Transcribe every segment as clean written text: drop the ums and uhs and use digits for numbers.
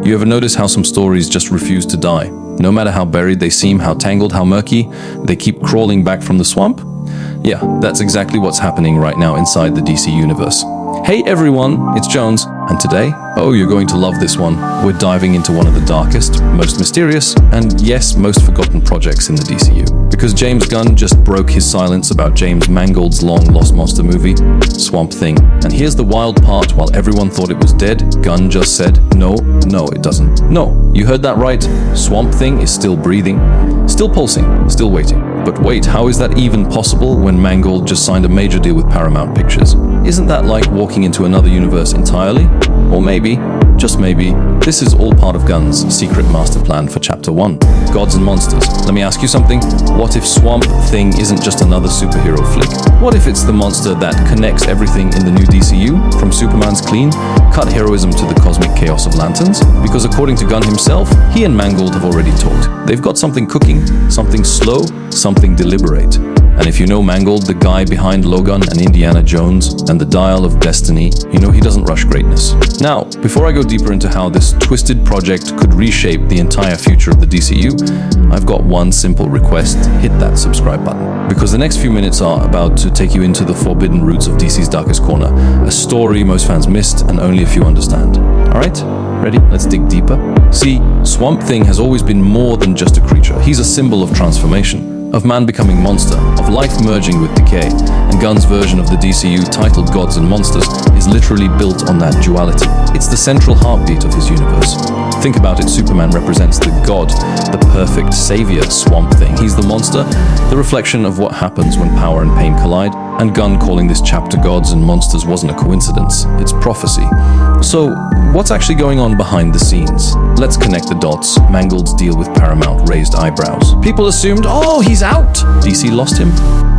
You ever notice how some stories just refuse to die? No matter how buried they seem, how tangled, how murky, they keep crawling back from the swamp? Yeah, that's exactly what's happening right now inside the DC universe. Hey everyone, it's Jones, and today, oh, you're going to love this one. We're diving into one of the darkest, most mysterious, and yes, most forgotten projects in the DCU. Because James Gunn just broke his silence about James Mangold's long-lost monster movie, Swamp Thing. And here's the wild part: while everyone thought it was dead, Gunn just said, no, it doesn't. No, you heard that right. Swamp Thing is still breathing, still pulsing, still waiting. But wait, how is that even possible when Mangold just signed a major deal with Paramount Pictures? Isn't that like walking into another universe entirely? Or maybe, just maybe, this is all part of Gunn's secret master plan for Chapter 1, Gods and Monsters. Let me ask you something. What if Swamp Thing isn't just another superhero flick? What if it's the monster that connects everything in the new DCU, from Superman's clean, cut heroism to the cosmic chaos of lanterns? Because according to Gunn himself, he and Mangold have already talked. They've got something cooking, something slow, something deliberate. And if you know Mangold, the guy behind Logan and Indiana Jones and the Dial of Destiny, you know he doesn't rush greatness. Now, before I go deeper into how this twisted project could reshape the entire future of the DCU, I've got one simple request: hit that subscribe button. Because the next few minutes are about to take you into the forbidden roots of DC's darkest corner, a story most fans missed and only a few understand. Alright? Ready? Let's dig deeper. See, Swamp Thing has always been more than just a creature. He's a symbol of transformation, of man becoming monster, of life merging with decay. And Gunn's version of the DCU, titled Gods and Monsters, is literally built on that duality. It's the central heartbeat of his universe. Think about it: Superman represents the god, the perfect savior. Swamp Thing, he's the monster, the reflection of what happens when power and pain collide. And Gunn calling this chapter Gods and Monsters wasn't a coincidence, it's prophecy. So, what's actually going on behind the scenes? Let's connect the dots. Mangold's deal with Paramount raised eyebrows. People assumed, oh, he's out! DC lost him.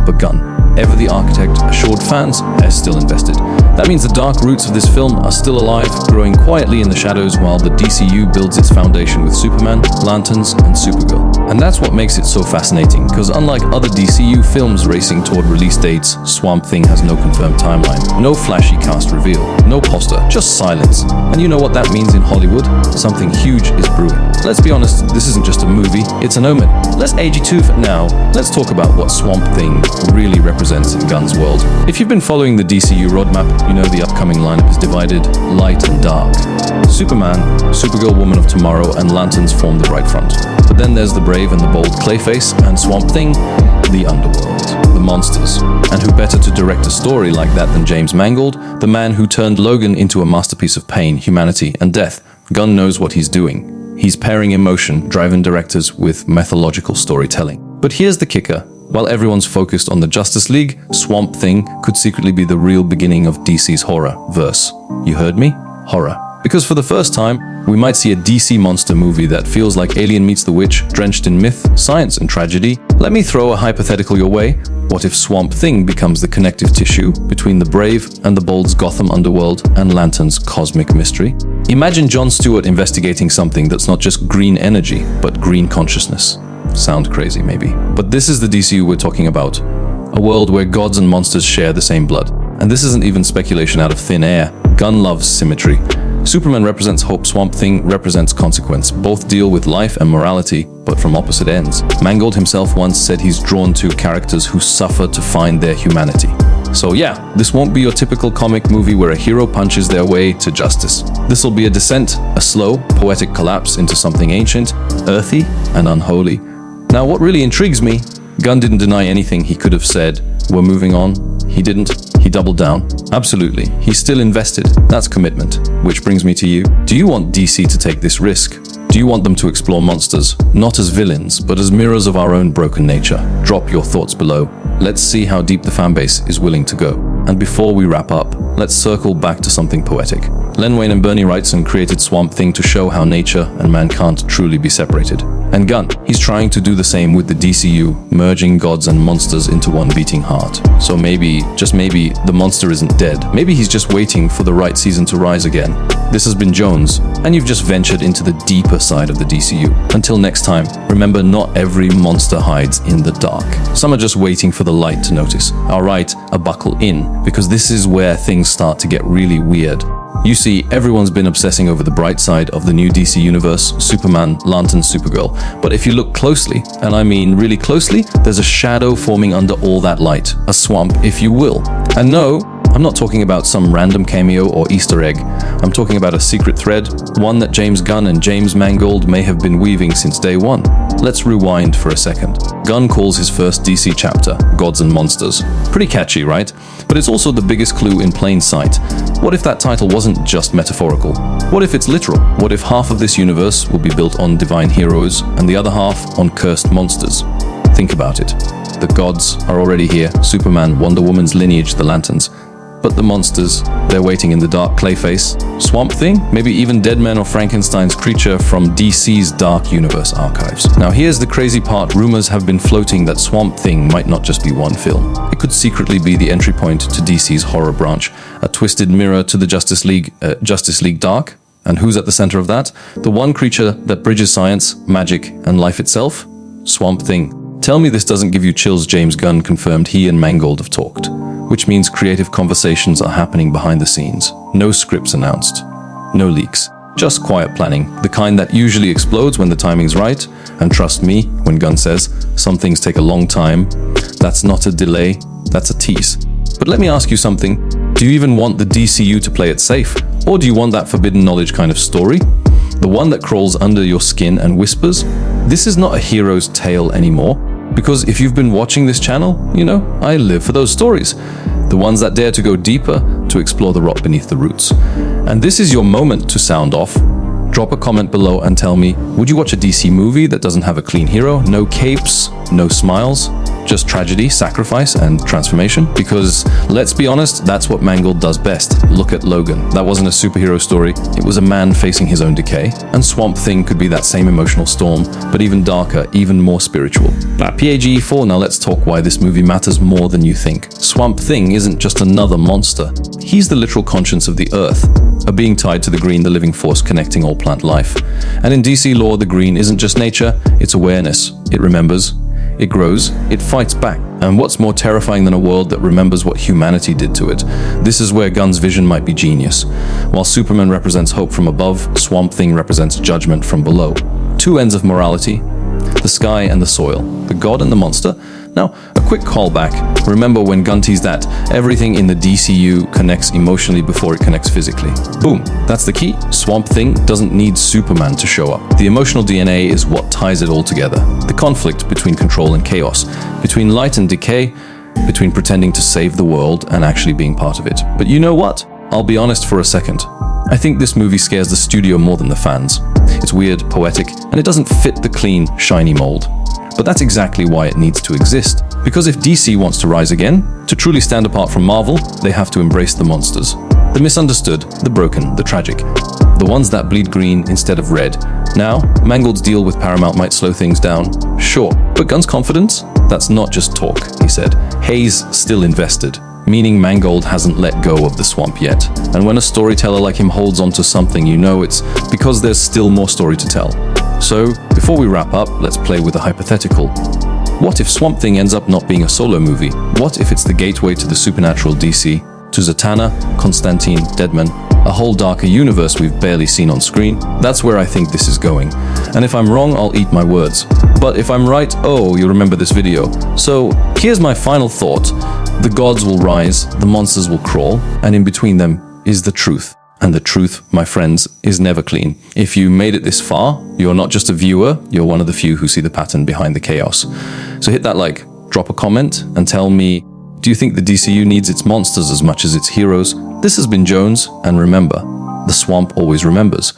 But Gunn, ever the architect, assured fans they're still invested. That means the dark roots of this film are still alive, growing quietly in the shadows while the DCU builds its foundation with Superman, Lanterns, and Supergirl. And that's what makes it so fascinating, because unlike other DCU films racing toward release dates, Swamp Thing has no confirmed timeline, no flashy cast reveal, no poster, just silence. And you know what that means in Hollywood? Something huge is brewing. Let's be honest, this isn't just a movie, it's an omen. Let's age you to for now. Let's talk about what Swamp Thing really represents in Gunn's world. If you've been following the DCU roadmap, you know the upcoming lineup is divided, light and dark. Superman, Supergirl, Woman of Tomorrow, and Lanterns form the right front. But then there's the brave and the bold Clayface and Swamp Thing, the underworld, the monsters. And who better to direct a story like that than James Mangold, the man who turned Logan into a masterpiece of pain, humanity, and death? Gunn knows what he's doing. He's pairing emotion-driven directors with methodological storytelling. But here's the kicker. While everyone's focused on the Justice League, Swamp Thing could secretly be the real beginning of DC's horror verse. You heard me? Horror. Because for the first time, we might see a DC monster movie that feels like Alien meets the Witch, drenched in myth, science, and tragedy. Let me throw a hypothetical your way. What if Swamp Thing becomes the connective tissue between the brave and the bold's Gotham underworld and Lantern's cosmic mystery? Imagine Jon Stewart investigating something that's not just green energy, but green consciousness. Sound crazy, maybe. But this is the DCU we're talking about. A world where gods and monsters share the same blood. And this isn't even speculation out of thin air. Gunn loves symmetry. Superman represents hope, Swamp Thing represents consequence. Both deal with life and morality, but from opposite ends. Mangold himself once said he's drawn to characters who suffer to find their humanity. So yeah, this won't be your typical comic movie where a hero punches their way to justice. This'll be a descent, a slow, poetic collapse into something ancient, earthy, and unholy. Now, what really intrigues me, Gunn didn't deny anything he could have said. We're moving on. He didn't. He doubled down. Absolutely. He's still invested. That's commitment. Which brings me to you. Do you want DC to take this risk? Do you want them to explore monsters, not as villains, but as mirrors of our own broken nature? Drop your thoughts below. Let's see how deep the fanbase is willing to go. And before we wrap up, let's circle back to something poetic. Len Wein and Bernie Wrightson created Swamp Thing to show how nature and man can't truly be separated. And Gunn, he's trying to do the same with the DCU, merging gods and monsters into one beating heart. So maybe, just maybe, the monster isn't dead. Maybe he's just waiting for the right season to rise again. This has been Jones, and you've just ventured into the deeper side of the DCU. Until next time, remember, not every monster hides in the dark. Some are just waiting for the light to notice. Alright, buckle in, because this is where things start to get really weird. You see, everyone's been obsessing over the bright side of the new DC universe, Superman, Lantern, Supergirl. But if you look closely, and I mean really closely, there's a shadow forming under all that light. A swamp, if you will. And no, I'm not talking about some random cameo or Easter egg. I'm talking about a secret thread, one that James Gunn and James Mangold may have been weaving since day one. Let's rewind for a second. Gunn calls his first DC chapter, Gods and Monsters. Pretty catchy, right? But it's also the biggest clue in plain sight. What if that title wasn't just metaphorical? What if it's literal? What if half of this universe will be built on divine heroes and the other half on cursed monsters? Think about it. The gods are already here, Superman, Wonder Woman's lineage, the Lanterns. But the monsters, they're waiting in the dark. Clayface, Swamp Thing, maybe even Deadman or Frankenstein's creature from DC's Dark Universe archives. Now here's the crazy part, rumors have been floating that Swamp Thing might not just be one film. It could secretly be the entry point to DC's horror branch, a twisted mirror to the Justice League Dark. And who's at the center of that? The one creature that bridges science, magic, and life itself? Swamp Thing. Tell me this doesn't give you chills. James Gunn confirmed he and Mangold have talked. Which means creative conversations are happening behind the scenes. No scripts announced. No leaks. Just quiet planning, the kind that usually explodes when the timing's right. And trust me, when Gunn says, some things take a long time, that's not a delay, that's a tease. But let me ask you something. Do you even want the DCU to play it safe? Or do you want that forbidden knowledge kind of story? The one that crawls under your skin and whispers, this is not a hero's tale anymore. Because if you've been watching this channel, you know, I live for those stories. The ones that dare to go deeper, to explore the rot beneath the roots. And this is your moment to sound off. Drop a comment below and tell me, would you watch a DC movie that doesn't have a clean hero? No capes, no smiles, just tragedy, sacrifice, and transformation? Because, let's be honest, that's what Mangold does best. Look at Logan. That wasn't a superhero story. It was a man facing his own decay. And Swamp Thing could be that same emotional storm, but even darker, even more spiritual. PAGE4, now let's talk why this movie matters more than you think. Swamp Thing isn't just another monster. He's the literal conscience of the earth, a being tied to the green, the living force connecting all plant life. And in DC lore, the green isn't just nature, it's awareness. It remembers, it grows, it fights back. And what's more terrifying than a world that remembers what humanity did to it? This is where Gunn's vision might be genius. While Superman represents hope from above, Swamp Thing represents judgment from below. Two ends of morality, the sky and the soil, the god and the monster. Now, a quick callback. Remember when Gunn teased that everything in the DCU connects emotionally before it connects physically. Boom, that's the key. Swamp Thing doesn't need Superman to show up. The emotional DNA is what ties it all together. The conflict between control and chaos, between light and decay, between pretending to save the world and actually being part of it. But you know what? I'll be honest for a second. I think this movie scares the studio more than the fans. It's weird, poetic, and it doesn't fit the clean, shiny mold. But that's exactly why it needs to exist. Because if DC wants to rise again, to truly stand apart from Marvel, they have to embrace the monsters. The misunderstood, the broken, the tragic. The ones that bleed green instead of red. Now, Mangold's deal with Paramount might slow things down, sure. But Gunn's confidence? That's not just talk, he said. Hayes still invested. Meaning Mangold hasn't let go of the swamp yet. And when a storyteller like him holds on to something, you know it's because there's still more story to tell. So, before we wrap up, let's play with a hypothetical. What if Swamp Thing ends up not being a solo movie? What if it's the gateway to the supernatural DC? To Zatanna, Constantine, Deadman, a whole darker universe we've barely seen on screen? That's where I think this is going. And if I'm wrong, I'll eat my words. But if I'm right, oh, you'll remember this video. So, here's my final thought. The gods will rise, the monsters will crawl, and in between them is the truth. And the truth, my friends, is never clean. If you made it this far, you're not just a viewer, you're one of the few who see the pattern behind the chaos. So hit that like, drop a comment, and tell me, do you think the DCU needs its monsters as much as its heroes? This has been Jones, and remember, the swamp always remembers.